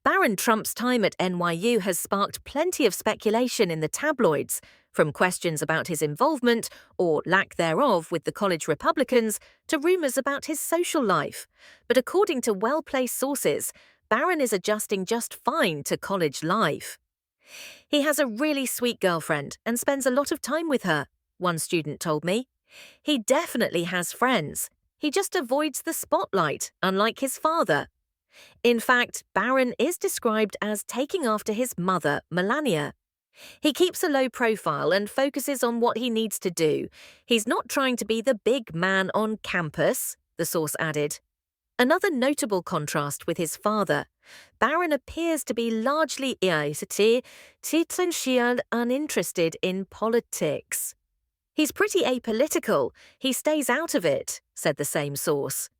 Barron Trump's time at NYU has sparked plenty of speculation in the tabloids, from questions about his involvement, or lack thereof, with the college Republicans, to rumors about his social life. But according to well-placed sources, Barron is adjusting just fine to college life. He has a really sweet girlfriend and spends a lot of time with her, one student told me. He definitely has friends. He just avoids the spotlight, unlike his father. In fact, Barron is described as taking after his mother, Melania. He keeps a low profile and focuses on what he needs to do. He's not trying to be the big man on campus, the source added. Another notable contrast with his father, Barron appears to be largely uninterested in politics. He's pretty apolitical. He stays out of it, said the same source.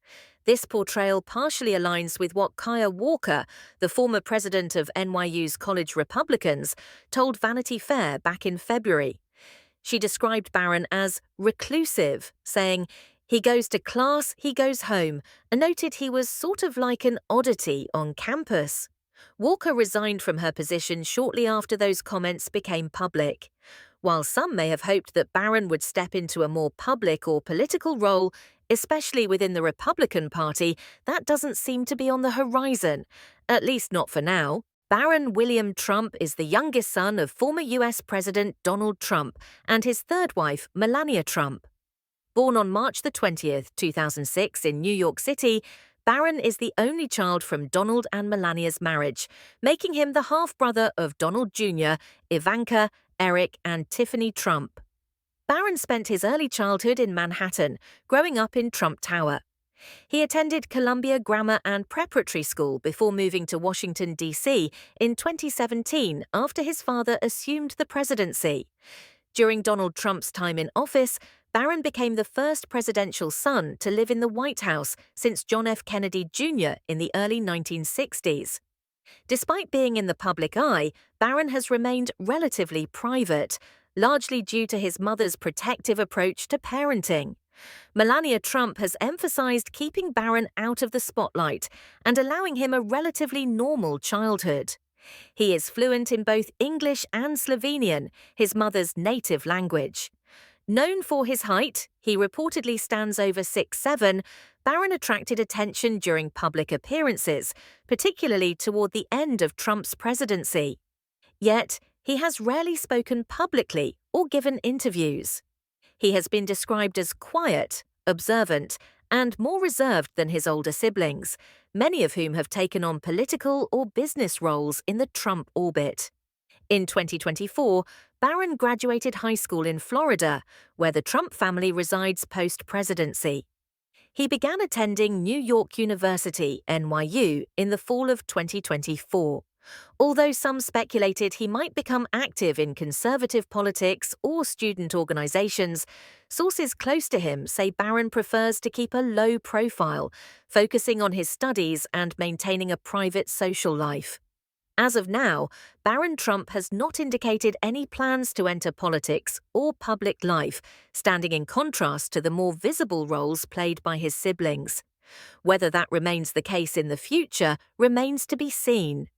This portrayal partially aligns with what Kaya Walker, the former president of NYU's college Republicans, told Vanity Fair back in February. She described Barron as reclusive, saying, "He goes to class, he goes home," and noted he was sort of like an oddity on campus. Walker resigned from her position shortly after those comments became public. While some may have hoped that Barron would step into a more public or political role, especially within the Republican Party, that doesn't seem to be on the horizon, at least not for now. Barron William Trump is the youngest son of former U.S. President Donald Trump and his third wife, Melania Trump. Born on March 20th, 2006 in New York City, Barron is the only child from Donald and Melania's marriage, making him the half-brother of Donald Jr., Ivanka, Eric, and Tiffany Trump. Barron spent his early childhood in Manhattan, growing up in Trump Tower. He attended Columbia Grammar and Preparatory School before moving to Washington, D.C. in 2017 after his father assumed the presidency. During Donald Trump's time in office, Barron became the first presidential son to live in the White House since John F. Kennedy Jr. in the early 1960s. Despite being in the public eye, Barron has remained relatively private, largely due to his mother's protective approach to parenting. Melania Trump has emphasized keeping Barron out of the spotlight and allowing him a relatively normal childhood. He is fluent in both English and Slovenian, his mother's native language. Known for his height, he reportedly stands over 6'7", Barron attracted attention during public appearances, particularly toward the end of Trump's presidency. Yet, he has rarely spoken publicly or given interviews. He has been described as quiet, observant, and more reserved than his older siblings, many of whom have taken on political or business roles in the Trump orbit. In 2024, Barron graduated high school in Florida, where the Trump family resides post-presidency. He began attending New York University, NYU, in the fall of 2024. Although some speculated he might become active in conservative politics or student organizations, sources close to him say Barron prefers to keep a low profile, focusing on his studies and maintaining a private social life. As of now, Barron Trump has not indicated any plans to enter politics or public life, standing in contrast to the more visible roles played by his siblings. Whether that remains the case in the future remains to be seen.